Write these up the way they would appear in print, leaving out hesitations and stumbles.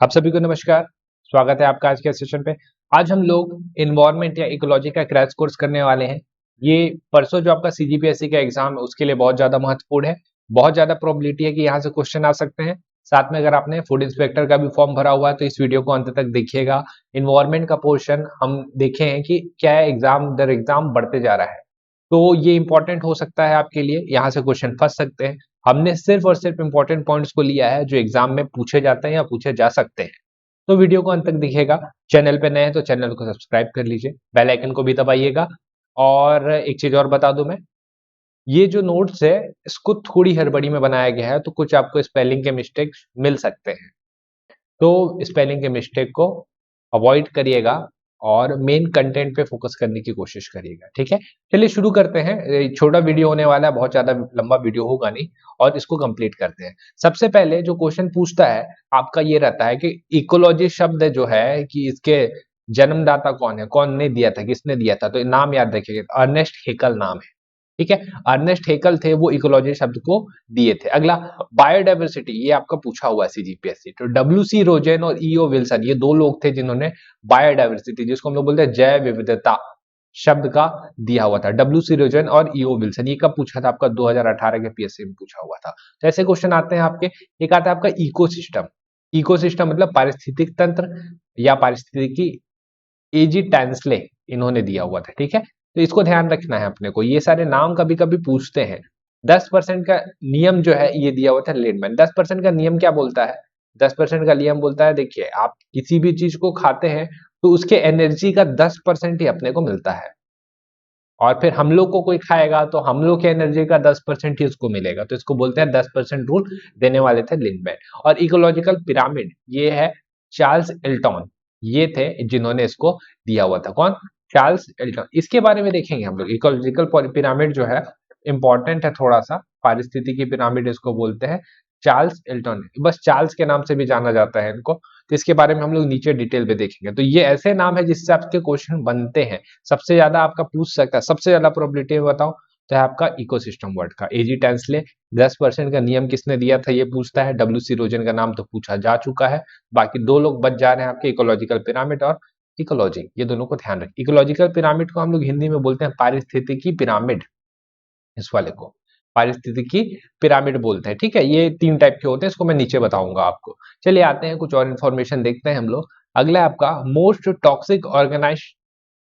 आप सभी को नमस्कार। स्वागत है आपका आज के सेशन पे। आज हम लोग इन्वायरमेंट या इकोलॉजी का क्रैश कोर्स करने वाले हैं। ये परसों जो आपका सीजीपीएससी का एग्जाम है उसके लिए बहुत ज्यादा महत्वपूर्ण है। बहुत ज्यादा प्रोबेबिलिटी है कि यहाँ से क्वेश्चन आ सकते हैं। साथ में अगर आपने फूड इंस्पेक्टर का भी फॉर्म भरा हुआ है तो इस वीडियो को अंत तक देखिएगा। इन्वायरमेंट का पोर्शन हम देखे हैं कि क्या है, एग्जाम दर एग्जाम बढ़ते जा रहा है, तो ये इंपॉर्टेंट हो सकता है आपके लिए। यहाँ से क्वेश्चन फंस सकते हैं। हमने सिर्फ और सिर्फ इंपॉर्टेंट पॉइंट्स को लिया है जो एग्जाम में पूछे जाते हैं या पूछे जा सकते हैं। तो वीडियो को अंत तक देखिएगा। चैनल पे नए हैं तो चैनल को सब्सक्राइब कर लीजिए, बेल आइकन को भी दबाइएगा। और एक चीज और बता दूं मैं, ये जो नोट्स है इसको थोड़ी हड़बड़ी में बनाया गया है, तो कुछ आपको स्पेलिंग के मिस्टेक्स मिल सकते हैं। तो स्पेलिंग के मिस्टेक को अवॉइड करिएगा और मेन कंटेंट पे फोकस करने की कोशिश करिएगा, ठीक है। चलिए शुरू करते हैं। छोटा वीडियो होने वाला है, बहुत ज्यादा लंबा वीडियो होगा नहीं, और इसको कंप्लीट करते हैं। सबसे पहले जो क्वेश्चन पूछता है आपका ये रहता है कि इकोलॉजी शब्द जो है कि इसके जन्मदाता कौन है, कौन ने दिया था, किसने दिया था। तो नाम याद रखिएगा, अर्नेस्ट हेकल नाम है, ठीक है। अर्नेस्ट हेकल थे वो इकोलॉजी शब्द को दिए थे। अगला बायोडाइवर्सिटी, ये आपका पूछा हुआ है सीजीपीएससी। तो डब्ल्यूसी रोजेन और ईओ विल्सन ये दो लोग थे जिन्होंने बायोडाइवर्सिटी, जिसको हम लोग बोलते हैं जैव विविधता शब्द का दिया हुआ था। डब्ल्यूसी रोजेन और ईओ विल्सन, ये कब पूछा था आपका? 2018 के पीएससी में पूछा हुआ था। तो ऐसे क्वेश्चन आते हैं आपके। एक आता है आपका इकोसिस्टम। इकोसिस्टम मतलब पारिस्थितिक तंत्र या पारिस्थितिकी। एजी टैंसले इन्होंने दिया हुआ था, ठीक है। तो इसको ध्यान रखना है अपने को, ये सारे नाम कभी कभी पूछते हैं। 10% का नियम जो है ये दिया हुआ था लेडमैन। 10% का नियम क्या बोलता है? 10% का नियम बोलता है, देखिए आप किसी भी चीज को खाते हैं तो उसके एनर्जी का 10% ही अपने को मिलता है, और फिर हम लोग को कोई खाएगा तो हम लोग के एनर्जी का 10% ही उसको मिलेगा। तो इसको बोलते हैं 10% रूल। देने वाले थे लिंडमैन। और इकोलॉजिकल पिरामिड ये है चार्ल्स एल्टन, ये थे जिन्होंने इसको दिया हुआ था। कौन? Charles Elton. इसके बारे में देखेंगे हम लोग। इकोलॉजिकल पिरामिड जो है इंपॉर्टेंट है थोड़ा सा, पारिस्थितिकी पिरामिड इसको बोलते हैं। चार्ल्स एल्टन, बस चार्ल्स के नाम से भी जाना जाता है इनको। तो इसके बारे में हम लोग नीचे डिटेल में देखेंगे। तो ये ऐसे नाम है जिससे आपके क्वेश्चन बनते हैं। सबसे ज्यादा आपका पूछ सकता है, सबसे ज्यादा प्रोबेबिलिटी में बताओ तो है आपका इकोसिस्टम वर्ड का। एजी टेंसले। 10% का नियम किसने दिया था ये पूछता है। डब्ल्यूसी रोजन का नाम तो पूछा जा चुका है। बाकी दो लोग बच जा रहे हैं आपके, इकोलॉजिकल पिरामिड और इकोलॉजी। ये दोनों को ध्यान रखें। इकोलॉजिकल पिरामिड को हम लोग हिंदी में बोलते हैं पारिस्थितिकी पिरामिड। इस वाले को पारिस्थितिकी पिरामिड बोलते हैं, ठीक है। ये 3 टाइप के होते हैं, इसको मैं नीचे बताऊंगा आपको। चलिए आते हैं, कुछ और इन्फॉर्मेशन देखते हैं हम लोग। अगला आपका most toxic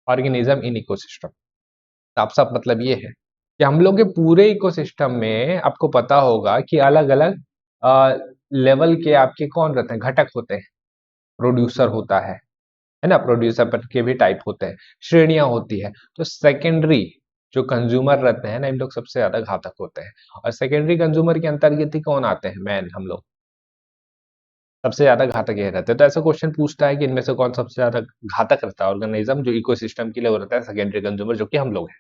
organism in ecosystem. साफ साफ मतलब ये है कि हम लोग के पूरे इकोसिस्टम में आपको पता होगा कि अलग अलग लेवल के आपके कौन रहते हैं, घटक होते हैं। प्रोड्यूसर होता है ना। प्रोड्यूसर पर के भी टाइप होते हैं, श्रेणियां होती है। तो सेकेंडरी जो कंज्यूमर रहते हैं ना, इन लोग सबसे ज्यादा घातक होते हैं। और सेकेंडरी कंज्यूमर के अंतर्गत ही कौन आते हैं? मैन, हम लोग सबसे ज्यादा घातक ये रहते हैं। तो ऐसा क्वेश्चन पूछता है कि इनमें से कौन सबसे ज्यादा घातक रहता है ऑर्गेनिज्म जो इकोसिस्टम के लिए, वो रहता है सेकेंडरी कंज्यूमर, जो कि हम लोग हैं।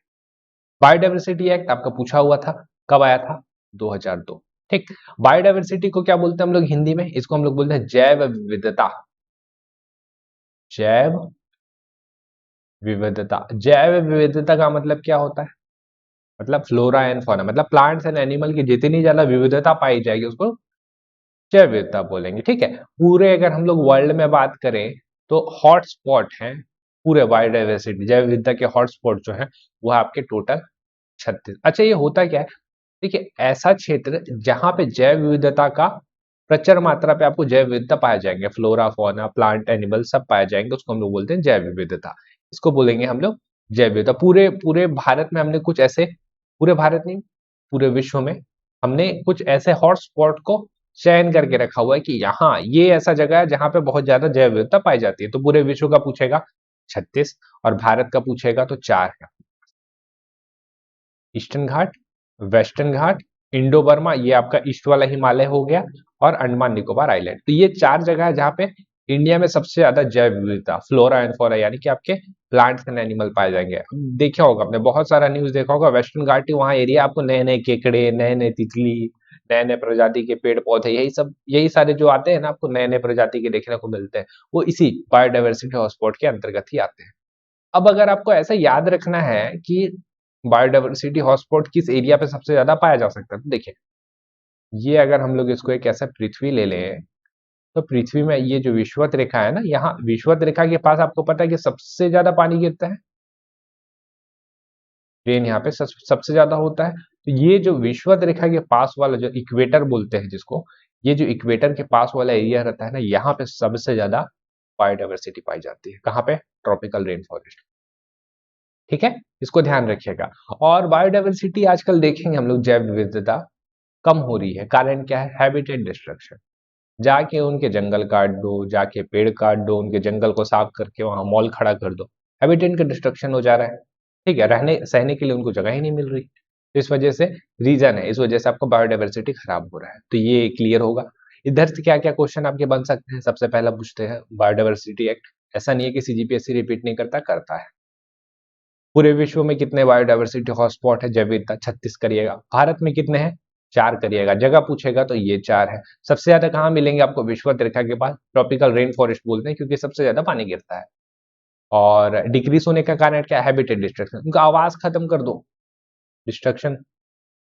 बायोडाइवर्सिटी एक्ट आपका पूछा हुआ था, कब आया था? 2002, ठीक। बायोडाइवर्सिटी को क्या बोलते हैं हम लोग हिंदी में? इसको हम लोग बोलते हैं जैव विविधता। जैव विविधता। जैव विविधता का मतलब क्या होता है? मतलब फ्लोरा एंड फौना, मतलब प्लांट्स एंड एनिमल की जितनी ज्यादा विविधता पाई जाएगी उसको जैव विविधता बोलेंगे, ठीक है। पूरे अगर हम लोग वर्ल्ड में बात करें तो हॉटस्पॉट है पूरे बायोडाइवर्सिटी, जैव विविधता के हॉटस्पॉट जो है वो है आपके टोटल 36। अच्छा, ये होता क्या है? देखिए, ऐसा क्षेत्र जहां पे जैव विविधता का प्रचुर मात्रा पे आपको जैव विविधता पाए जाएंगे, फ्लोरा फौना प्लांट एनिमल सब पाए जाएंगे, उसको हम लोग बोलते हैं जैव विविधता। इसको बोलेंगे हम लोग जैव विविधता। पूरे पूरे भारत में हमने कुछ ऐसे, पूरे भारत नहीं पूरे विश्व में हमने कुछ ऐसे हॉटस्पॉट को चयन करके रखा हुआ है कि यहाँ ये ऐसा जगह है जहां पे बहुत ज्यादा जैव विविधता पाई जाती है। तो पूरे विश्व का पूछेगा 36, और भारत का पूछेगा तो 4 है। ईस्टर्न घाट, वेस्टर्न घाट, इंडो बर्मा, ये आपका ईस्ट वाला हिमालय हो गया, और अंडमान निकोबार आइलैंड। तो ये 4 जगह है जहां पे इंडिया में सबसे ज्यादा जैव विविधता, फ्लोरा एंड फौरा, यानी कि आपके प्लांट्स एंड एनिमल पाए जाएंगे। अब देखा होगा आपने, बहुत सारा न्यूज देखा होगा, वेस्टर्न घाटी वहां एरिया आपको नए नए केकड़े, नए नए तितली, नए नए प्रजाति के पेड़ पौधे, यही सब, यही सारे जो आते हैं ना आपको नए नए प्रजाति के देखने को मिलते हैं, वो इसी बायोडाइवर्सिटी हॉटस्पॉट के अंतर्गत ही आते हैं। अब अगर आपको ऐसा याद रखना है कि बायोडाइवर्सिटी हॉटस्पॉट किस एरिया पे सबसे ज्यादा पाया जा सकता है, तो देखिए, ये अगर हम लोग इसको एक ऐसा पृथ्वी ले लें तो पृथ्वी में ये जो विषुवत रेखा है ना, यहाँ विषुवत रेखा के पास आपको पता है कि सबसे ज्यादा पानी गिरता है, रेन यहाँ पे सबसे ज्यादा होता है। तो ये जो विषुवत रेखा के पास वाला जो इक्वेटर बोलते हैं जिसको, ये जो इक्वेटर के पास वाला एरिया रहता है ना, यहाँ पे सबसे ज्यादा बायोडाइवर्सिटी पाई जाती है। कहाँ पे? Tropical rain forest. ठीक है, इसको ध्यान रखिएगा। और बायोडाइवर्सिटी आजकल देखेंगे हम लोग, जैव विविधता कम हो रही है। कारण क्या है? Habitat destruction. जाके उनके जंगल काट दो, जाके पेड़ काट दो, उनके जंगल को साफ करके वहां मॉल खड़ा कर दो, हैबिटेट का डिस्ट्रक्शन हो जा रहा है। ठीक है, रहने सहने के लिए उनको जगह ही नहीं मिल रही, तो इस वजह से रीजन है, इस वजह से आपको बायोडाइवर्सिटी खराब हो रहा है। तो ये क्लियर होगा। इधर से क्या क्या क्वेश्चन आपके बन सकते हैं? सबसे पहला पूछते हैं बायोडाइवर्सिटी एक्ट। ऐसा नहीं है कि सीजीपीएससी रिपीट नहीं करता, करता है। पूरे विश्व में कितने बायोडाइवर्सिटी हॉटस्पॉट है, जैव विविधता? 36 करिएगा। भारत में कितने हैं? 4 करिएगा। जगह पूछेगा तो ये 4 है। सबसे ज्यादा कहाँ मिलेंगे आपको? विषुवत रेखा के पास, ट्रॉपिकल रेन फॉरेस्ट बोलते हैं क्योंकि सबसे ज्यादा पानी गिरता है। और डिक्रीज होने का कारण क्या? Habitat destruction. उनका आवास खत्म कर दो, डिस्ट्रक्शन,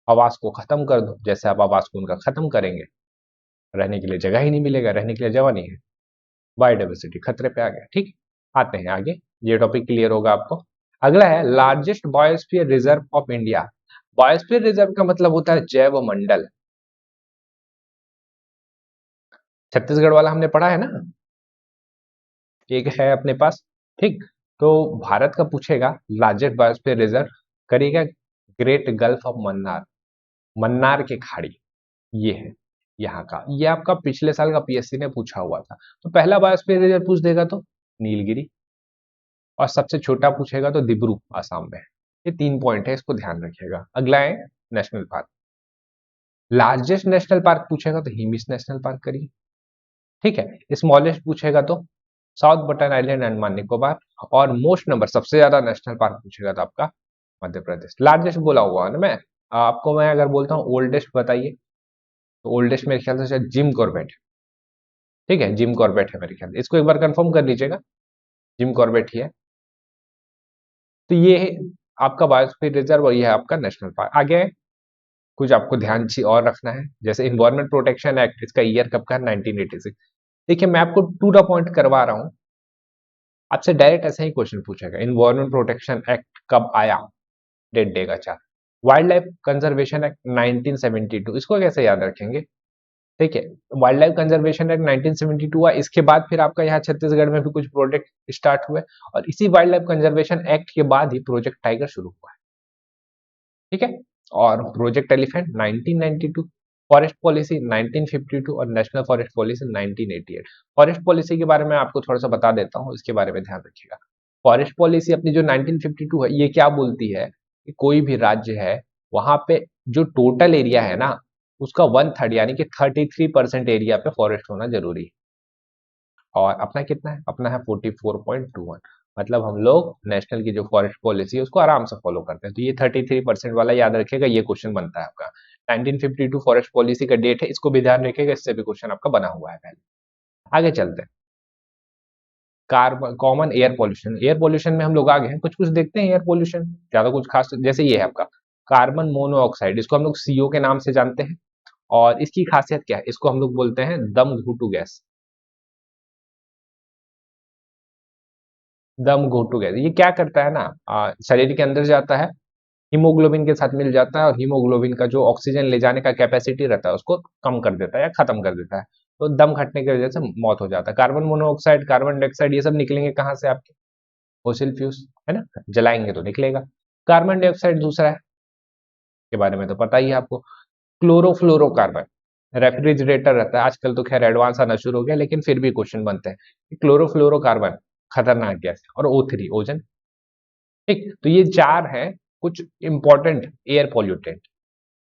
आवास को खत्म कर दो। जैसे आप आवास को उनका खत्म करेंगे, रहने के लिए जगह ही नहीं मिलेगा, रहने के लिए जगह नहीं है, बायोडाइवर्सिटी खतरे पे आ गया। ठीक, आते हैं आगे, ये टॉपिक क्लियर होगा आपको। अगला है largest biosphere reserve of India. Biosphere reserve का मतलब होता है जैव मंडल। छत्तीसगढ़ वाला हमने पढ़ा है ना, एक है अपने पास। ठीक, तो भारत का पूछेगा लार्जेस्ट बायोस्फीयर रिजर्व, करिएगा great gulf of Mannar, Mannar की खाड़ी, ये है यहाँ का। ये आपका पिछले साल का पीएससी ने पूछा हुआ था। तो पहला बायोस्फीयर रिजर्व पूछ देगा तो नीलगिरी, और सबसे छोटा पूछेगा तो दिब्रू, आसाम में। ये 3 पॉइंट है, इसको ध्यान रखिएगा। अगला है national park. Largest national park पूछेगा तो हिमिस नेशनल पार्क करिए। ठीक है, स्मॉलेस्ट पूछेगा तो south button island, Andaman Nicobar. और मोस्ट नंबर, सबसे ज्यादा नेशनल पार्क पूछेगा तो आपका मध्य प्रदेश। लार्जेस्ट बोला हुआ है ना मैं आपको, मैं अगर बोलता हूँ ओल्डेस्ट बताइए, तो ओल्डेस्ट मेरे ख्याल से शायद जिम कॉर्बेट। ठीक है, जिम कॉर्बेट है मेरे ख्याल से, इसको एक बार कंफर्म कर लीजिएगा, जिम कॉर्बेट ही है। तो ये है आपका बायोस्फीयर रिजर्व और ये है आपका नेशनल पार्क। आगे कुछ आपको ध्यान और रखना है, जैसे इन्वायरमेंट प्रोटेक्शन एक्ट, इसका ईयर कब का? 1986। देखिए मैं आपको टू द पॉइंट करवा रहा हूं, आपसे डायरेक्ट ऐसा ही क्वेश्चन पूछेगा, इन्वायरमेंट प्रोटेक्शन एक्ट कब आया? डेट देगा 4। वाइल्ड लाइफ कंजर्वेशन एक्ट 1972, इसको कैसे याद रखेंगे? ठीक है, वाइल्ड लाइफ कंजर्वेशन एक्ट 1972 हुआ, इसके बाद फिर आपका यहाँ छत्तीसगढ़ में भी कुछ प्रोजेक्ट स्टार्ट हुए, और इसी वाइल्ड लाइफ कंजर्वेशन एक्ट के बाद ही प्रोजेक्ट टाइगर शुरू हुआ है। ठीक है, और प्रोजेक्ट एलिफेंट 1992, फॉरेस्ट पॉलिसी 1952 और national forest policy 1988। Forest policy के बारे में आपको थोड़ा सा बता देता हूँ, इसके बारे में ध्यान रखिएगा। फॉरेस्ट पॉलिसी अपनी जो 1952 है, ये क्या बोलती है कि कोई भी राज्य है वहां पे जो टोटल एरिया है ना, उसका 1/3 यानी कि 33% एरिया पे फॉरेस्ट होना जरूरी है। और अपना कितना है? अपना है 44.21। मतलब हम लोग नेशनल की जो फॉरेस्ट पॉलिसी है उसको आराम से फॉलो करते हैं। तो ये 33% वाला याद रखिएगा, ये क्वेश्चन बनता है आपका। 1952 फॉरेस्ट पॉलिसी का डेट है, इसको भी ध्यान रखिएगा, इससे भी क्वेश्चन आपका बना हुआ है पहले। आगे चलते हैं, carbon common air pollution. Air pollution में हम लोग आगे हैं, कुछ कुछ देखते हैं। एयर पॉल्यूशन ज्यादा कुछ खास, जैसे ये है आपका कार्बन मोनोऑक्साइड, इसको हम लोग सीओ के नाम से जानते हैं। और इसकी खासियत क्या है? इसको हम लोग बोलते हैं दम घुटू गैस। दम घोटू गैस ये क्या करता है ना, शरीर के अंदर जाता है, हीमोग्लोबिन के साथ मिल जाता है, और हीमोग्लोबिन का जो ऑक्सीजन ले जाने का कैपेसिटी रहता है उसको कम कर देता है या खत्म कर देता है। तो दम घटने की वजह से मौत हो जाता है। कार्बन मोनोऑक्साइड, कार्बन डाइऑक्साइड, ये सब निकलेंगे कहाँ से? आपके फोसिल फ्यूल्स, है ना, जलाएंगे तो निकलेगा। कार्बन डाइऑक्साइड दूसरा है, के बारे में तो पता ही है आपको। क्लोरोफ्लोरोकार्बन, रेफ्रिजरेटर रहता है, आजकल तो खैर एडवांस आना शुरू हो गया, लेकिन फिर भी क्वेश्चन बनते हैं। क्लोरोफ्लोरोकार्बन खतरनाक गैस, और O3 ओजन। ठीक, तो ये 4 हैं कुछ इंपॉर्टेंट एयर पॉल्यूटेंट।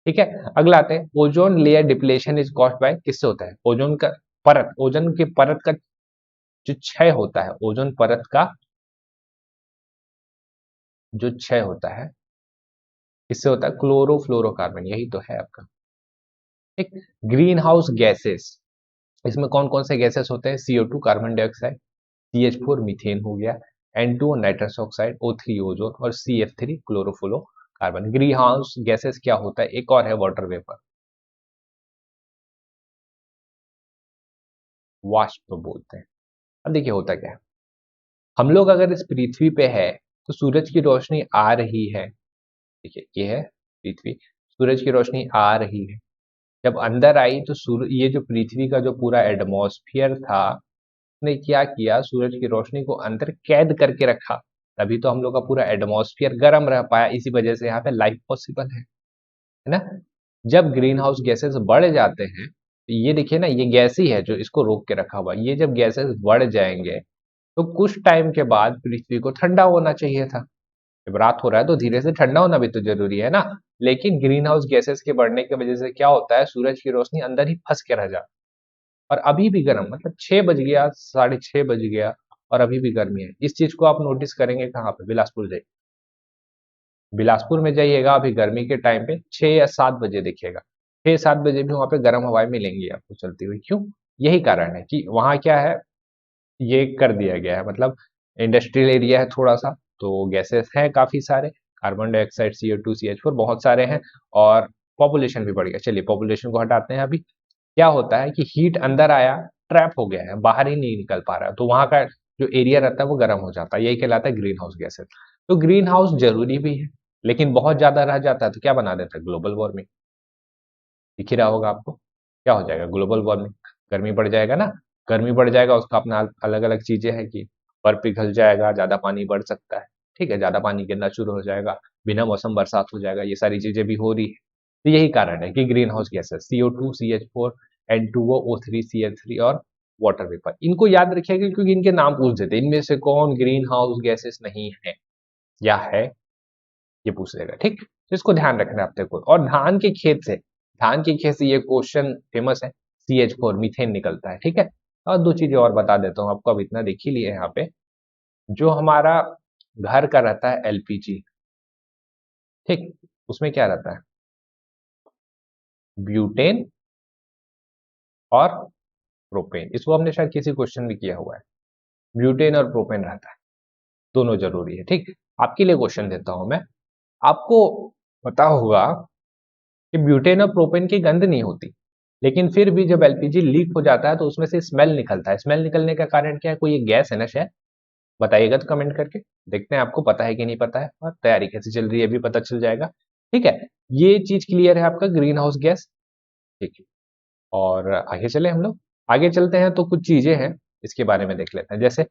ठीक है, अगला आते हैं, ozone layer depletion is caused by, किससे होता है? ओजोन का परत, ओजोन की परत का जो क्षय होता है, ओजोन परत का जो क्षय होता है, किससे होता है? क्लोरोफ्लोरोकार्बन, यही तो है आपका। ठीक, ग्रीन हाउस गैसेस, इसमें कौन कौन से गैसेस होते हैं? CO2 carbon dioxide, CH4 methane हो गया, N2 nitrous oxide, O3 ozone, और CF3 chlorofluoro carbon. Green house gases क्या होता है? एक और है वाटर वेपर। वाष्प बोलते हैं। अब देखिए होता क्या है, हम लोग अगर इस पृथ्वी पे है तो सूरज की रोशनी आ रही है। देखिए ये है पृथ्वी, सूरज की रोशनी आ रही है। जब अंदर आई तो सूर्य, ये जो पृथ्वी का जो पूरा एटमॉस्फेयर था, उसने क्या किया, सूरज की रोशनी को अंदर कैद करके रखा। तभी तो हम लोग का पूरा एटमॉस्फेयर गर्म रह पाया, इसी वजह से यहाँ पे लाइफ पॉसिबल है ना। जब ग्रीन हाउस गैसेस बढ़ जाते हैं, तो ये देखिए ना, ये गैस ही है जो इसको रोक के रखा हुआ है। ये जब गैसेस बढ़ जाएंगे तो कुछ टाइम के बाद पृथ्वी को ठंडा होना चाहिए था। जब रात हो रहा है तो धीरे से ठंडा होना भी तो जरूरी है ना। लेकिन ग्रीन हाउस गैसेस के बढ़ने की वजह से क्या होता है, सूरज की रोशनी अंदर ही फंस के रह जाती है और अभी भी गर्म, मतलब 6 बज गया, 6:30 बज गया और अभी भी गर्मी है। इस चीज को आप नोटिस करेंगे कहाँ पे, बिलासपुर जाइए, बिलासपुर में जाइएगा, अभी गर्मी के टाइम पे 6 या 7 बजे देखिएगा, 6-7 बजे भी वहां पे गर्म हवाएं मिलेंगी आपको चलती हुई। क्यों? यही कारण है कि वहां क्या है, ये कर दिया गया है, मतलब इंडस्ट्रियल एरिया है थोड़ा सा, तो गैसेस हैं काफी सारे, कार्बन डाइऑक्साइड, CO2, CH4 बहुत सारे हैं और पॉपुलेशन भी बढ़ गया। चलिए पॉपुलेशन को हटाते हैं। अभी क्या होता है कि हीट अंदर आया, ट्रैप हो गया है, बाहर ही नहीं निकल पा रहा है, तो वहां का जो एरिया रहता है वो गर्म हो जाता है। यही कहलाता है ग्रीन हाउस गैसेस। तो ग्रीन हाउस जरूरी भी है, लेकिन बहुत ज्यादा रह जाता है तो क्या बना देता है, ग्लोबल वार्मिंग। दिख ही रहा होगा आपको, क्या हो जाएगा, ग्लोबल वार्मिंग, गर्मी बढ़ जाएगा ना। गर्मी बढ़ जाएगा, उसका अपना अलग अलग चीजें हैं कि बर्फ पिघल जाएगा, ज्यादा पानी बढ़ सकता है, ठीक है, ज्यादा पानी गिरना शुरू हो जाएगा, बिना मौसम बरसात हो जाएगा, ये सारी चीजें भी हो रही है। तो यही कारण है कि green house gases CO2, CH4, N2O, O3, CH3 और वाटर वेपर, इनको याद रखिएगा क्योंकि इनके नाम पूछ देते हैं, इनमें से कौन ग्रीन हाउस गैसेस नहीं है या है, ये पूछ लेगा, ठीक। तो इसको ध्यान रखना है आपको। और धान के खेत से ये क्वेश्चन फेमस है, CH4 मीथेन निकलता है, ठीक है। और दो चीजें और बता देता हूँ आपको, अब इतना देख ही लिए यहाँ पे। जो हमारा घर का रहता है LPG, ठीक, उसमें क्या रहता है, ब्यूटेन और प्रोपेन। इसको हमने शायद किसी क्वेश्चन में किया हुआ है, ब्यूटेन और प्रोपेन रहता है, दोनों जरूरी है, ठीक। आपके लिए क्वेश्चन देता हूं मैं, आपको पता होगा कि ब्यूटेन और प्रोपेन की गंध नहीं होती, लेकिन फिर भी जब LPG लीक हो जाता है तो उसमें से स्मेल निकलता है। स्मेल निकलने का कारण क्या है, कोई एक गैस है ना शायद, बताइएगा तो कमेंट करके, देखते हैं आपको पता है कि नहीं पता है और तैयारी कैसे चल रही है भी पता चल जाएगा, ठीक है। ये चीज क्लियर है आपका, ग्रीन हाउस गैस, ठीक है। और आगे चले हम लोग, आगे चलते हैं तो कुछ चीजें हैं इसके बारे में देख लेते हैं। जैसे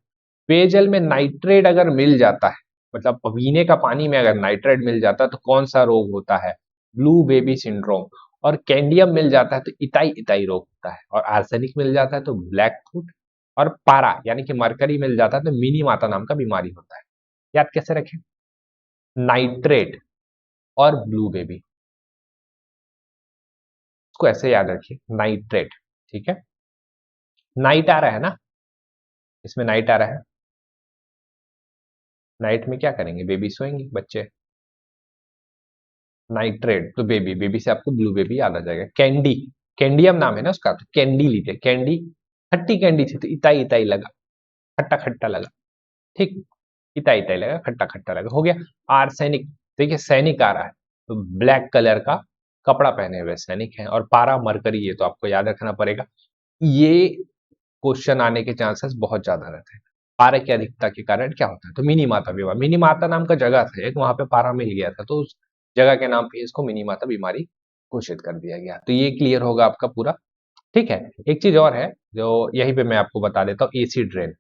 पेयजल में नाइट्रेट अगर मिल जाता है, मतलब पीने का पानी में अगर नाइट्रेट मिल जाता है तो कौन सा रोग होता है, ब्लू बेबी सिंड्रोम। और कैंडियम मिल जाता है तो इताई इताई रोग होता है। और आर्सेनिक मिल जाता है तो ब्लैक फुट। और पारा यानी कि मरकरी मिल जाता है तो मिनी माता नाम का बीमारी होता है। याद कैसे रखें, नाइट्रेट और ब्लू बेबी, इसको ऐसे याद रखिए, नाइट्रेट, ठीक है। नाइट आ रहा है ना, इसमें नाइट आ रहा है, नाइट में क्या करेंगे, बेबी सोएंगे बच्चे, नाइट्रेट तो बेबी, बेबी से आपको ब्लू बेबी याद आ जाएगा। कैंडी, कैंडियम नाम है ना उसका, तो कैंडी लीजिए, कैंडी, खट्टी कैंडी थी तो इताई इताई लगा, खट्टा खट्टा लगा, ठीक, इताई इताई लगा, खट्टा खट्टा लगा, हो गया। आर्सेनिक, देखिए सैनिक आ रहा है तो ब्लैक कलर का कपड़ा पहने हुए सैनिक है। और पारा मरकरी, ये तो आपको याद रखना पड़ेगा, ये क्वेश्चन आने के चांसेस बहुत ज्यादा रहते हैं। पारा की अधिकता के कारण क्या होता है, तो मिनी माता बीमारी, मिनी माता नाम का जगह था एक, वहां पे पारा मिल गया था तो उस जगह के नाम पे इसको मिनी माता बीमारी घोषित कर दिया गया। तो ये क्लियर होगा आपका पूरा, ठीक है। एक चीज और है जो यहीं पे मैं आपको बता देता हूँ, एसी ड्रेन।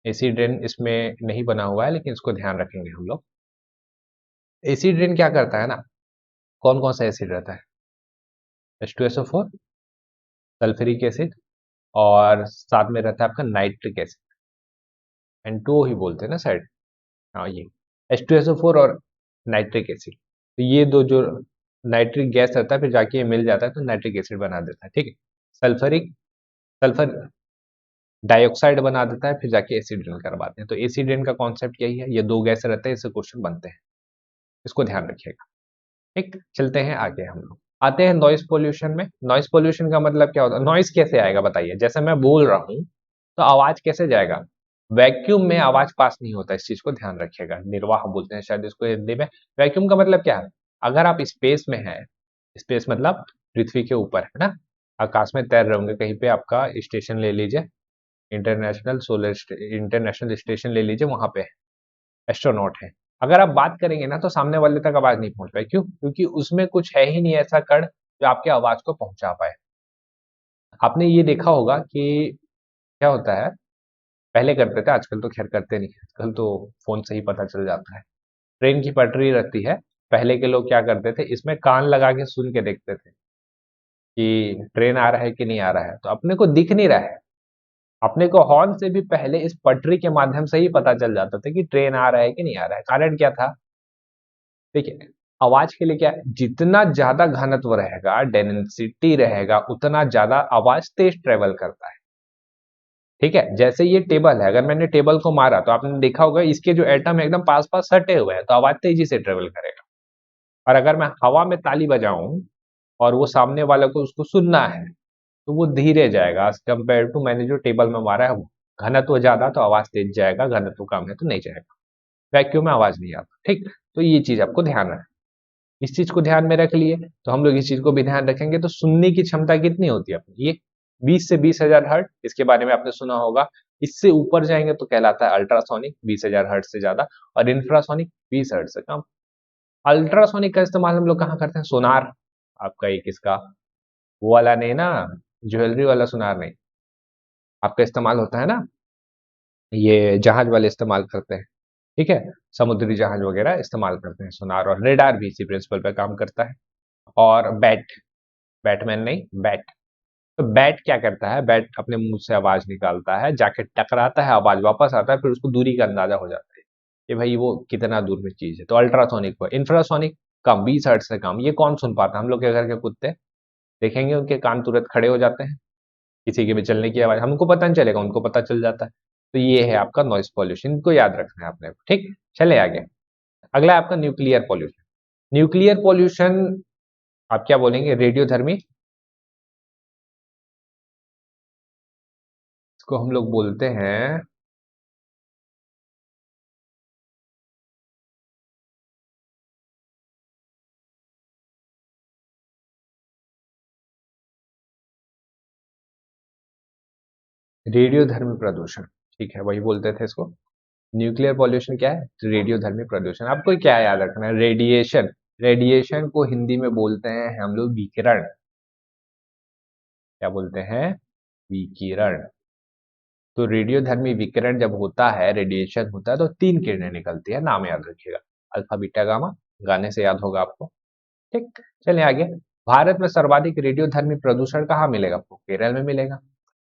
एसी ड्रेन इसमें नहीं बना हुआ है लेकिन इसको ध्यान रखेंगे हम लोग। एसी ड्रेन क्या करता है ना, कौन कौन सा एसिड रहता है, H2SO4, सल्फ्यूरिक एसिड, और साथ में रहता है आपका नाइट्रिक एसिड, N2O ही बोलते हैं ना शायद, हाँ ये H2SO4 और नाइट्रिक एसिड। तो ये दो जो नाइट्रिक गैस रहता है फिर जाके ये मिल जाता है तो नाइट्रिक एसिड बना देता है, ठीक है। सल्फरिक, सल्फर डाइऑक्साइड बना देता है फिर जाके एसिड ड्रेन करवाते हैं। तो एसिड ड्रेन का कॉन्सेप्ट यही है, ये दो गैस रहते हैं, इससे क्वेश्चन बनते हैं, इसको ध्यान रखिएगा, ठीक। चलते हैं आगे, हम लोग आते हैं नॉइस पोल्यूशन में। नॉइस पोल्यूशन का मतलब क्या होता है, नॉइस कैसे आएगा बताइए, जैसे मैं बोल रहा हूँ तो आवाज कैसे जाएगा, वैक्यूम में आवाज पास नहीं होता, इस चीज को ध्यान रखिएगा, निर्वाह बोलते हैं शायद इसको हिंदी में। वैक्यूम का मतलब क्या है, अगर आप स्पेस में है, स्पेस मतलब पृथ्वी के ऊपर है ना, आकाश में तैर रहे होंगे कहीं पे, आपका स्टेशन ले लीजिए, इंटरनेशनल स्टेशन ले लीजिए, वहां पे एस्ट्रोनॉट है। अगर आप बात करेंगे ना तो सामने वाले तक आवाज नहीं पहुंच पाए, क्यों? क्योंकि उसमें कुछ है ही नहीं ऐसा कण जो आपकी आवाज को पहुंचा पाए। आपने ये देखा होगा कि क्या होता है, पहले करते थे, आजकल तो खैर करते नहीं, आजकल तो फोन से ही पता चल जाता है। ट्रेन की पटरी रहती है, पहले के लोग क्या करते थे, इसमें कान लगा के सुन के देखते थे कि ट्रेन आ रहा है कि नहीं आ रहा है। तो अपने को दिख नहीं रहा है, अपने को हॉर्न से भी पहले इस पटरी के माध्यम से ही पता चल जाता था कि ट्रेन आ रहा है कि नहीं आ रहा है। कारण क्या था? देखिए, आवाज के लिए क्या है, जितना ज्यादा घनत्व रहेगा, डेंसिटी रहेगा, उतना ज्यादा आवाज तेज ट्रेवल करता है। ठीक है, जैसे ये टेबल है, अगर मैंने टेबल को मारा तो आपने देखा होगा इसके जो एटम एकदम पास पास सटे हुए हैं, तो आवाज तेजी से ट्रेवल करेगा। और अगर मैं हवा में ताली बजाऊं और वो सामने वाले को उसको सुनना है, तो वो धीरे जाएगा एज कम्पेयर टू मैंने जो टेबल में मारा है वो। घनत्व ज्यादा तो आवाज तेज जाएगा, घनत्व कम है तो नहीं जाएगा। वैक्यूम में आवाज नहीं आता। ठीक, तो ये चीज आपको ध्यान रखना। इस चीज को ध्यान में रख लिए तो हम लोग इस चीज को भी ध्यान रखेंगे। तो सुनने की क्षमता कितनी होती है अपनी? ये 20 से 20,000 हर्ट, इसके बारे में आपने सुना होगा। इससे ऊपर जाएंगे तो कहलाता है अल्ट्रासोनिक, 20,000 हर्ट से ज्यादा, और इंफ्रासोनिक 20 हर्ट से कम। अल्ट्रासोनिक का इस्तेमाल हम लोग कहाँ करते हैं? सोनार, आपका एक इसका वो वाला नहीं ना, ज्वेलरी वाला सोनार नहीं, आपका इस्तेमाल होता है ना, ये जहाज वाले इस्तेमाल करते हैं। ठीक है, समुद्री जहाज वगैरह इस्तेमाल करते हैं सोनार, और रेडार भी इसी प्रिंसिपल पे काम करता है। और बैट, बैटमैन नहीं, बैट। तो बैट क्या करता है? बैट अपने मुंह से आवाज निकालता है, जाके टकराता है, आवाज वापस आता है, फिर उसको दूरी का अंदाजा हो जाता है कि भाई वो कितना दूर में चीज है। तो अल्ट्रासोनिक को, इंफ्रासोनिक कम, 20 हर्ट्ज से कम। ये कौन सुन पाता है? हम लोग के घर के कुत्ते देखेंगे, उनके कान तुरंत खड़े हो जाते हैं, किसी के भी चलने की आवाज हमको पता नहीं चलेगा, उनको पता चल जाता है। तो ये है आपका नॉइस पॉल्यूशन, इनको याद रखना है आपने। ठीक, चले आगे। अगला है आपका न्यूक्लियर पॉल्यूशन। न्यूक्लियर पॉल्यूशन आप क्या बोलेंगे? रेडियोधर्मी, इसको हम लोग बोलते हैं रेडियोधर्मी प्रदूषण। ठीक है, वही बोलते थे इसको। न्यूक्लियर पॉल्यूशन क्या है? रेडियोधर्मी प्रदूषण। आपको क्या याद रखना है? रेडिएशन। रेडिएशन को हिंदी में बोलते हैं हम लोग विकिरण। क्या बोलते हैं? विकिरण। तो रेडियोधर्मी विकिरण जब होता है, रेडिएशन होता है, तो 3 किरणें निकलती है, नाम याद रखिएगा, अल्फा बीटा गामा। गाने से याद होगा आपको। ठीक, चलिए आगे। भारत में सर्वाधिक रेडियोधर्मी प्रदूषण कहाँ मिलेगा? आपको केरल में मिलेगा।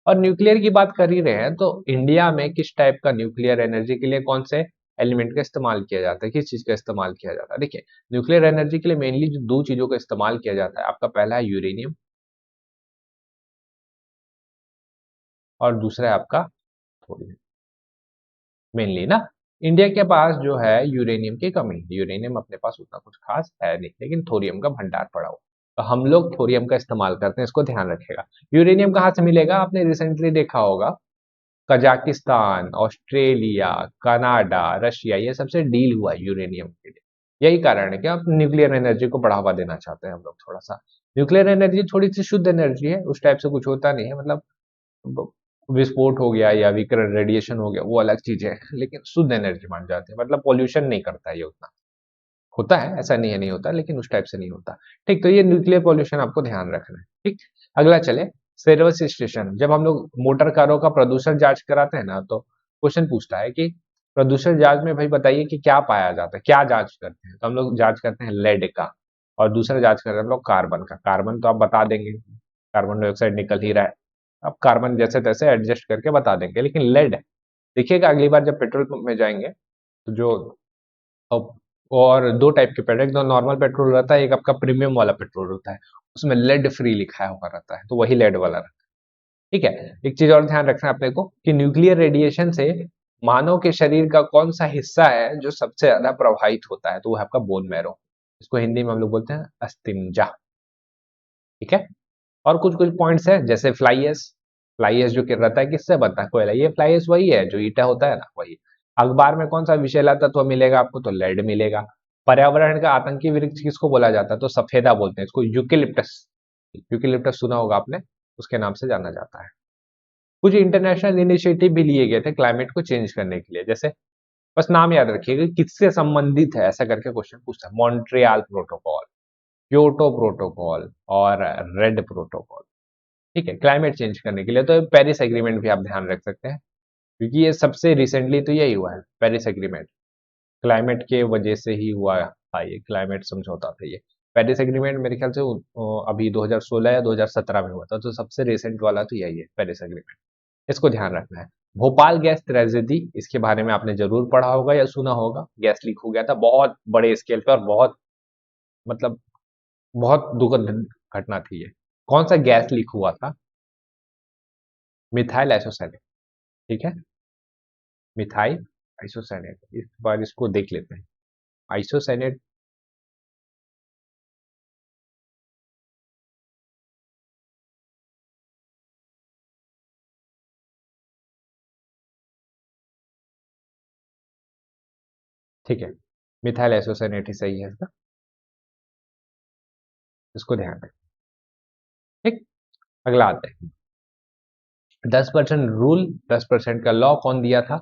और न्यूक्लियर की बात कर ही रहे हैं, तो इंडिया में किस टाइप का न्यूक्लियर एनर्जी के लिए कौन से एलिमेंट का इस्तेमाल किया जाता है, किस चीज का इस्तेमाल किया जाता है? देखिए, न्यूक्लियर एनर्जी के लिए मेनली जो 2 चीजों का इस्तेमाल किया जाता है, आपका पहला है यूरेनियम, और दूसरा है आपका थोरियम। मेनली ना, इंडिया के पास जो है यूरेनियम की कमी है, यूरेनियम अपने पास उतना कुछ खास है नहीं, लेकिन थोरियम का भंडार पड़ा हुआ। तो हम लोग थोरियम का इस्तेमाल करते हैं, इसको ध्यान रखिएगा। यूरेनियम कहाँ से मिलेगा? आपने रिसेंटली देखा होगा, कजाकिस्तान, ऑस्ट्रेलिया, कनाडा, रशिया, ये सबसे डील हुआ है यूरेनियम के लिए। यही कारण है कि आप न्यूक्लियर एनर्जी को बढ़ावा देना चाहते हैं हम लोग थोड़ा सा। न्यूक्लियर एनर्जी थोड़ी सी शुद्ध एनर्जी है, उस टाइप से कुछ होता नहीं है, मतलब विस्फोट हो गया या विकिरण रेडिएशन हो गया वो अलग चीज है, लेकिन शुद्ध एनर्जी मान जाते हैं, मतलब पॉल्यूशन नहीं करता ये उतना। होता है, ऐसा नहीं है नहीं होता, लेकिन उस टाइप से नहीं होता। ठीक, तो ये न्यूक्लियर पॉल्यूशन आपको ध्यान रखना है। ठीक, अगला चले, सर्विस स्टेशन। जब हम लोग मोटर कारों का प्रदूषण जांच कराते हैं ना, तो क्वेश्चन पूछता है कि प्रदूषण जांच में भाई बताइए कि क्या पाया जाता है, क्या जांच करते हैं? तो हम लोग जांच करते हैं लेड का, और दूसरा जांच करते हैं हम लोग कार्बन का। कार्बन तो आप बता देंगे, कार्बन डाइऑक्साइड निकल ही रहा है, अब कार्बन जैसे तैसे एडजस्ट करके बता देंगे। लेकिन लेड देखिएगा, अगली बार जब पेट्रोल पंप में जाएंगे तो जो अब, और 2 टाइप के पेट्रोल, एक तो नॉर्मल पेट्रोल रहता है, एक आपका प्रीमियम वाला पेट्रोल होता है, उसमें लेड फ्री लिखा हुआ रहता है, तो वही लेड वाला रहता है। ठीक है, एक चीज और ध्यान रखना है अपने को कि न्यूक्लियर रेडिएशन से मानव के शरीर का कौन सा हिस्सा है जो सबसे ज्यादा प्रभावित होता है? तो वो है आपका बोन मैरो, इसको हिंदी में हम लोग बोलते हैं अस्थिमज्जा। ठीक है, और कुछ कुछ पॉइंट्स है, जैसे फ्लाई एश। फ्लाई एश जो कि रहता है किससे बनता है? कोयला। ये फ्लाई एश वही है जो ईटा होता है ना, वही। अखबार में कौन सा विषैला तत्व मिलेगा आपको? तो लेड मिलेगा। पर्यावरण का आतंकी वृक्ष किसको बोला जाता है? तो सफेदा बोलते हैं इसको, यूकेलिप्टस। यूकेलिप्टस सुना होगा आपने। उसके नाम से जाना जाता है। कुछ इंटरनेशनल इनिशिएटिव भी लिए गए थे क्लाइमेट को चेंज करने के लिए, जैसे बस नाम याद रखिएगा किससे संबंधित है, ऐसा करके क्वेश्चन पूछता है। मॉन्ट्रियल प्रोटोकॉल, क्योटो प्रोटोकॉल और रेड प्रोटोकॉल। ठीक है, क्लाइमेट चेंज करने के लिए। तो पेरिस एग्रीमेंट भी आप ध्यान रख सकते हैं, क्योंकि ये सबसे रिसेंटली तो यही हुआ है, पेरिस एग्रीमेंट क्लाइमेट के वजह से ही हुआ था, ये क्लाइमेट समझौता था। ये पेरिस एग्रीमेंट मेरे ख्याल से अभी 2016 या 2017 में हुआ था, तो सबसे रिसेंट वाला तो यही है पेरिस एग्रीमेंट। इसको ध्यान रखना है। भोपाल गैस ट्रेजेडी, इसके बारे में आपने जरूर पढ़ा होगा या सुना होगा। गैस लीक हो गया था बहुत बड़े स्केल पे और बहुत मतलब बहुत दुखद घटना थी ये। कौन सा गैस लीक हुआ था? Methyl isocyanate. ठीक है, मिथाइल आइसोसाइनेट। इस बार इसको देख लेते हैं। आइसोसाइनेट, ठीक है, मिथाइल आइसोसाइनेट ही सही है इसका, इसको ध्यान रखें। ठीक, अगला आते हैं। 10% रूल, 10% का लॉ कौन दिया था?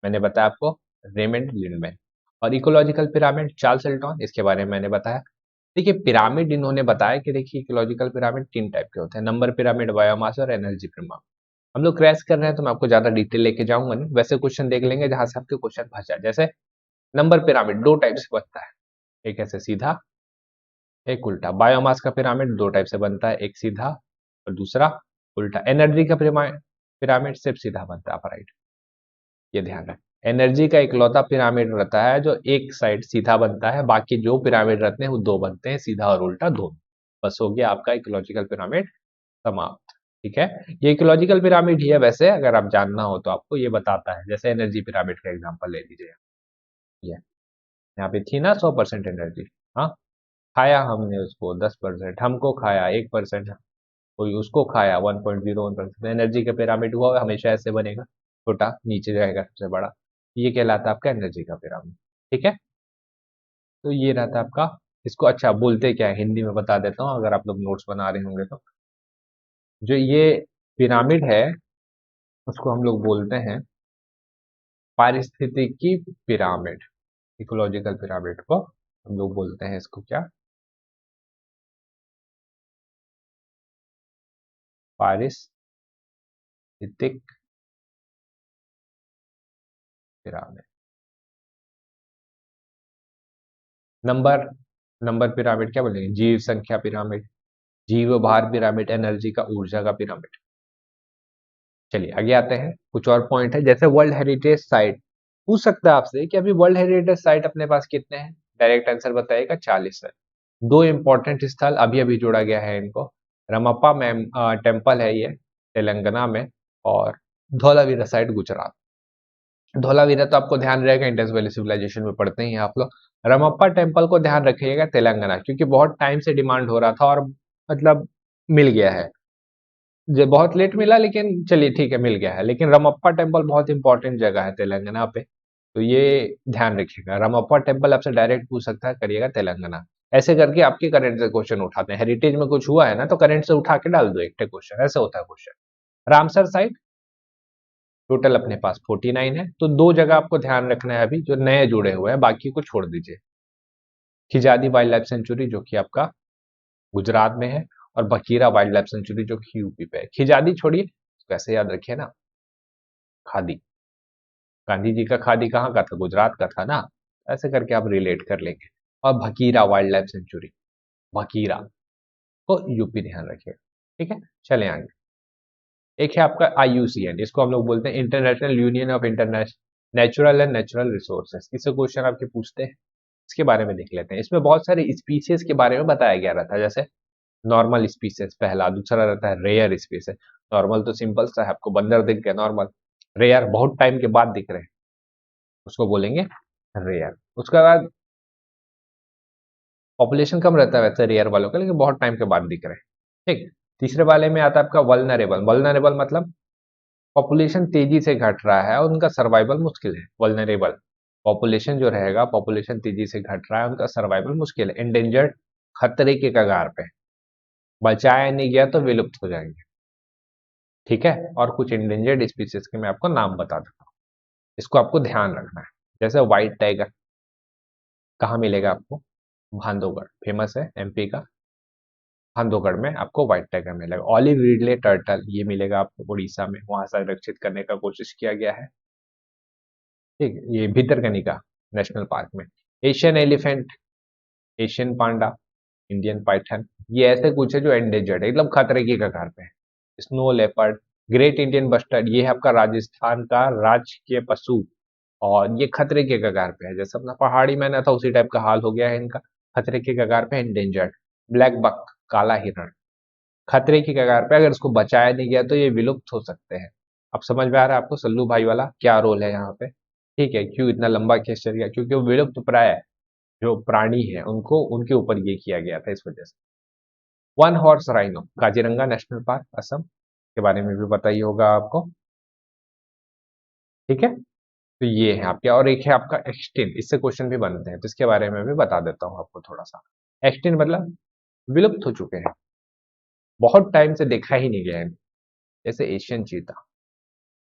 मैंने बताया आपको, रेमंड लिंडमैन। और इकोलॉजिकल पिरामिड, चार्ल्स एल्टन, इसके बारे में मैंने बताया। देखिए पिरामिड इन्होंने बताया कि देखिए इकोलॉजिकल पिरामिड 3 टाइप के होते हैं, नंबर पिरामिड, बायोमास और एनर्जी पिरामिड। हम लोग क्रैश कर रहे हैं तो मैं आपको ज्यादा डिटेल लेके जाऊंगा नहीं, वैसे क्वेश्चन देख लेंगे जहां से आपके क्वेश्चन फंस जाए। जैसे नंबर पिरामिड 2 टाइप से बनता है, एक ऐसे सीधा, एक उल्टा। बायोमास का पिरामिड 2 टाइप से बनता है, एक सीधा और दूसरा उल्टा। एनर्जी का पिरामिड सिर्फ सीधा बनता है, अपराइट। ये ध्यान रखें, एनर्जी का इकलौता पिरामिड रहता है जो एक साइड सीधा बनता है, बाकी जो पिरामिड रहते हैं वो 2 बनते हैं, सीधा और उल्टा दोनों। बस हो गया आपका इकोलॉजिकल पिरामिड समाप्त। ठीक है, ये इकोलॉजिकल पिरामिड ही है वैसे, अगर आप जानना हो तो आपको ये बताता है। जैसे एनर्जी पिरामिड का एग्जांपल ले लीजिए, ये यहाँ पे थी ना 100% एनर्जी। हाँ, खाया हमने उसको 10%, हमको खाया 1%, कोई उसको खाया 1.01%। एनर्जी का पिरामिड हुआ हमेशा ऐसे बनेगा, छोटा नीचे जाएगा सबसे बड़ा। ये कहलाता है आपका एनर्जी का पिरामिड। ठीक है, तो ये रहता है आपका। इसको अच्छा बोलते क्या है हिंदी में बता देता हूँ, अगर आप लोग नोट्स बना रहे होंगे तो। जो ये पिरामिड है उसको हम लोग बोलते हैं पारिस्थितिकी पिरामिड। इकोलॉजिकल पिरामिड को हम लोग बोलते हैं इसको क्या? पारिस्थितिक पिरामिड। नंबर, नंबर पिरामिड क्या बोलेंगे? जीव संख्या पिरामिड, जीव भार पिरामिड, एनर्जी का, ऊर्जा का पिरामिड। चलिए आगे आते हैं। कुछ और पॉइंट है, जैसे वर्ल्ड हेरिटेज साइट। पूछ सकता है आपसे कि अभी वर्ल्ड हेरिटेज साइट अपने पास कितने हैं? डायरेक्ट आंसर बताइएगा, 40 है। 2 इंपॉर्टेंट स्थल अभी अभी जोड़ा गया है इनको। रमप्पा मैम टेम्पल है ये तेलंगाना में, और धौलावीरा साइट गुजरात। धौलावीरा तो आपको ध्यान रहेगा, इंडस वैली सिविलाइजेशन में पढ़ते ही हैं आप लोग। रमप्पा टेम्पल को ध्यान रखिएगा, तेलंगाना, क्योंकि बहुत टाइम से डिमांड हो रहा था और मतलब मिल गया है। जो बहुत लेट मिला, लेकिन चलिए ठीक है मिल गया है। लेकिन रमप्पा टेम्पल बहुत इंपॉर्टेंट जगह है तेलंगाना पे, तो ये ध्यान रखिएगा। रमप्पा टेम्पल आपसे डायरेक्ट पूछ सकता है, करिएगा तेलंगाना। ऐसे करके आपके करंट से क्वेश्चन उठाते हैं। हेरिटेज में कुछ हुआ है ना तो करंट से उठा के डाल दो एक क्वेश्चन, ऐसा होता है क्वेश्चन। रामसर साइट टोटल अपने पास 49 है, तो 2 जगह आपको ध्यान रखना है अभी जो नए जुड़े हुए हैं, बाकी को छोड़ दीजिए। खिजादी वाइल्ड लाइफ सेंचुरी जो कि आपका गुजरात में है, और बकीरा वाइल्ड लाइफ सेंचुरी जो कि यूपी पे है। खिजादी छोड़िए, वैसे याद रखिए ना, खादी, गांधी जी का खादी कहाँ का था? गुजरात का था ना। ऐसे करके आप रिलेट कर लेंगे। और भकीरा वाइल्ड लाइफ सेंचुरी, भकीरा को यूपी ध्यान रखिए। ठीक है, चले आगे। एक है आपका IUCN, इसको हम लोग बोलते हैं international union of international natural and natural resources. इससे क्वेश्चन आपके पूछते हैं, इसके बारे में देख लेते हैं। इसमें बहुत सारे स्पीसीज के बारे में बताया गया रहता है, जैसे नॉर्मल स्पीसीज पहला, दूसरा रहता है रेयर स्पीसीज। नॉर्मल तो सिंपल सा है, आपको बंदर दिख गया नॉर्मल। रेयर बहुत टाइम के बाद दिख रहे हैं, उसको बोलेंगे रेयर। उसके बाद पॉपुलेशन कम रहता है वैसे रेयर वालों का, लेकिन बहुत टाइम के बाद दिख रहे हैं। ठीक, तीसरे वाले में आता है आपका वल्नरेबल। वल्नरेबल मतलब पॉपुलेशन तेजी से घट रहा है और उनका सर्वाइवल मुश्किल है। वल्नरेबल पॉपुलेशन जो रहेगा, पॉपुलेशन तेजी से घट रहा है, उनका सर्वाइवल मुश्किल है, इंडेंजर्ड, खतरे के कगार पे, बचाया नहीं गया तो विलुप्त हो जाएंगे। ठीक है, और कुछ इंडेंजर्ड स्पीसीज के मैं आपको नाम बता देता हूँ, इसको आपको ध्यान रखना है। जैसे व्हाइट टाइगर कहाँ मिलेगा आपको? बांधवगढ़, फेमस है एमपी का। बांधवगढ़ में आपको व्हाइट टाइगर मिलेगा। ऑलिव रिडले टर्टल ये मिलेगा आपको उड़ीसा में, वहां संरक्षित करने का कोशिश किया गया है। ठीक है, ये भितरकनिका नेशनल पार्क में। एशियन एलिफेंट, एशियन पांडा, इंडियन पाइथन, ये ऐसे कुछ है जो एंडेंजर्ड है, मतलब खतरे की कगार पे है। Snow leopard, great Indian bustard, ये है आपका राजस्थान का राजकीय पशु, और ये खतरे के कगार पे है। जैसे अपना पहाड़ी मैना था उसी टाइप का हाल हो गया है इनका, खतरे के कगार पे एंडेंजर्ड। ब्लैक बक, काला हिरण, खतरे की कगार पे, अगर इसको बचाया नहीं गया तो ये विलुप्त हो सकते हैं। अब समझ में आ रहा है आपको सल्लू भाई वाला क्या रोल है यहाँ पे? ठीक है, क्यों इतना लंबा केस चल गया? क्योंकि वो विलुप्त प्राय जो प्राणी है उनको, उनके ऊपर ये किया गया था इस वजह से। One horse rhino, Kaziranga national park Assam के बारे में भी पता ही होगा आपको। ठीक है, तो ये है आपके, और एक है आपका एक्सटिन, इससे क्वेश्चन भी बनते हैं तो इसके बारे में भी बता देता हूँ आपको थोड़ा सा। एक्सटिन मतलब विलुप्त हो चुके हैं, बहुत टाइम से देखा ही नहीं गया है। जैसे एशियन चीता,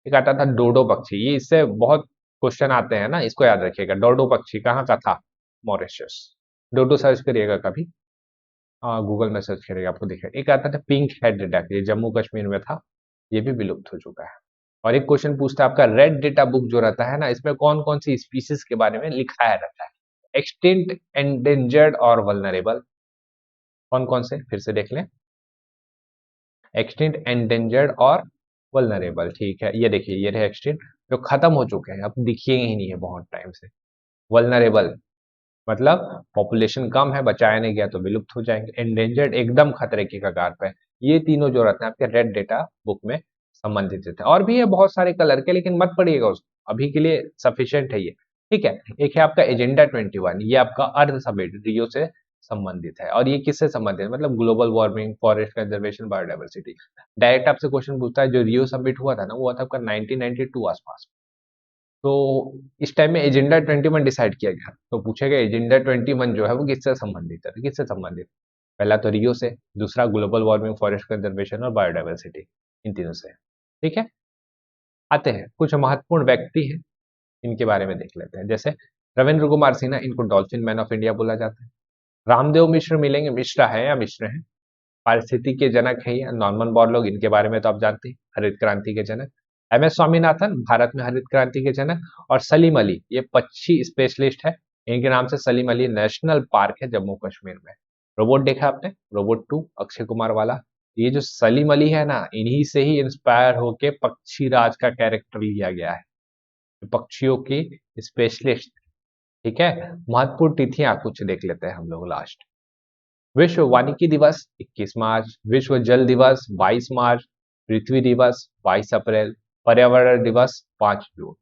एक आता था डोडो पक्षी, ये इससे बहुत क्वेश्चन आते हैं ना, इसको याद रखिएगा। डोडो पक्षी कहाँ का था? मॉरिशस। डोडो सर्च करिएगा कभी, गूगल में सर्च करिएगा आपको दिखेगा। एक आता था पिंक हेड डक, ये जम्मू कश्मीर में था, ये भी विलुप्त हो चुका है। और एक क्वेश्चन पूछता है आपका, रेड डेटा बुक जो रहता है ना, इसमें कौन कौन सी स्पीसीज के बारे में लिखाया रहता है? एक्सटिंक्ट, एंडेंजर्ड और वल्नरेबल, कौन कौन से फिर से देख लें? एक्सटिंक्ट, एंडेंजर्ड और वल्नरेबल। ठीक है, ये देखिए, ये रहे एक्सटिंक्ट, जो खत्म हो चुके हैं, अब दिखेंगे ही नहीं है बहुत टाइम से। वल्नरेबल मतलब पॉपुलेशन कम है, बचाया नहीं गया तो विलुप्त हो जाएंगे। एंडेंजर्ड एकदम खतरे की कगार पे है। ये तीनों जो रहते हैं आपके रेड डेटा बुक में संबंधित रहते हैं। और भी है बहुत सारे कलर के, लेकिन मत पढ़िएगा उसको, अभी के लिए सफिशिएंट है ये। ठीक है, एक है आपका एजेंडा 21, ये आपका अर्थ समिट रियो से संबंधित है। और ये किससे संबंधित है? मतलब global warming, forest conservation, biodiversity. Direct आपसे क्वेश्चन पूछता है, जो रियो समिट हुआ था ना, वो हुआ था आपका 1992 आसपास। तो इस टाइम में एजेंडा 21 डिसाइड किया गया, तो पूछेगा एजेंडा 21 जो है वो किससे संबंधित है? तो किससे संबंधित? पहला तो रियो से, दूसरा ग्लोबल वार्मिंग, फॉरेस्ट कंजर्वेशन और बायोडाइवर्सिटी, इन तीनों से। ठीक है, आते हैं कुछ महत्वपूर्ण व्यक्ति हैं, इनके बारे में देख लेते हैं। जैसे रविंद्र कुमार सिन्हा, इनको डॉल्फिन मैन ऑफ इंडिया बोला जाता है। रामदेव मिश्र मिलेंगे, मिश्रा है या मिश्र है, पारिस्थितिक के जनक है ये। नॉर्मन बोरलॉग, इनके बारे में तो आप जानते हैं, हरित क्रांति के जनक। एम एस स्वामीनाथन, भारत में हरित क्रांति के जनक। और सलीम अली, ये पक्षी स्पेशलिस्ट है, इनके नाम से सलीम अली नेशनल पार्क है जम्मू कश्मीर में। रोबोट देखा आपने, रोबोट 2 अक्षय कुमार वाला? ये जो सलीम अली है ना, इन्हीं से ही इंस्पायर होके पक्षी राज का कैरेक्टर लिया गया है, पक्षियों की स्पेशलिस्ट। ठीक है, महत्वपूर्ण तिथियां कुछ देख लेते हैं हम लोग लास्ट। विश्व वानिकी दिवस 21 मार्च, विश्व जल दिवस 22 मार्च, पृथ्वी दिवस 22 अप्रैल, पर्यावरण दिवस 5 जून।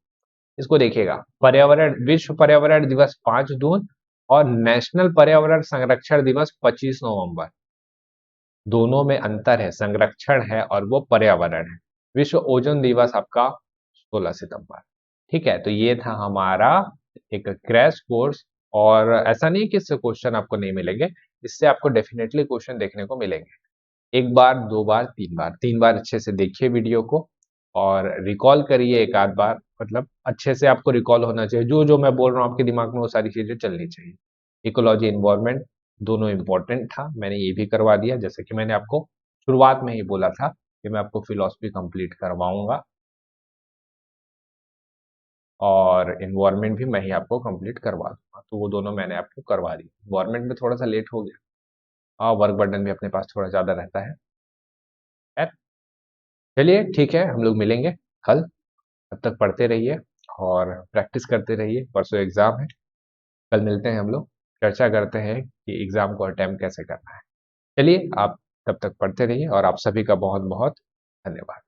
इसको देखिएगा, पर्यावरण, विश्व पर्यावरण दिवस 5 जून और नेशनल पर्यावरण संरक्षण दिवस 25 नवंबर। दोनों में अंतर है, संरक्षण है और वो पर्यावरण है। विश्व ओजोन दिवस आपका 16 सितंबर। ठीक है, तो ये था हमारा एक क्रैश कोर्स। और ऐसा नहीं कि इससे क्वेश्चन आपको नहीं मिलेंगे, इससे आपको डेफिनेटली क्वेश्चन देखने को मिलेंगे। एक बार, दो बार, तीन बार, तीन बार अच्छे से देखिए वीडियो को, और रिकॉल करिए एक आध बार, मतलब अच्छे से आपको रिकॉल होना चाहिए। जो जो मैं बोल रहा हूँ आपके दिमाग में वो सारी चीजें चलनी चाहिए। इकोलॉजी, इन्वायरमेंट दोनों इंपॉर्टेंट था, मैंने ये भी करवा दिया। जैसे कि मैंने आपको शुरुआत में ही बोला था कि मैं आपको फिलॉसफी कंप्लीट करवाऊंगा, और इन्वायरमेंट भी मैं ही आपको कंप्लीट करवा दूंगा, तो वो दोनों मैंने आपको करवा दी। इन्वायरमेंट में थोड़ा सा लेट हो गया, हाँ, वर्क बर्डन भी अपने पास थोड़ा ज्यादा रहता है। खैर, चलिए ठीक है, हम लोग मिलेंगे कल। तब तक पढ़ते रहिए और प्रैक्टिस करते रहिए, परसों एग्जाम है। कल मिलते हैं हम लोग, चर्चा करते हैं कि एग्जाम को अटेम्प्ट कैसे करना है। चलिए, आप तब तक पढ़ते रहिए, और आप सभी का बहुत बहुत धन्यवाद।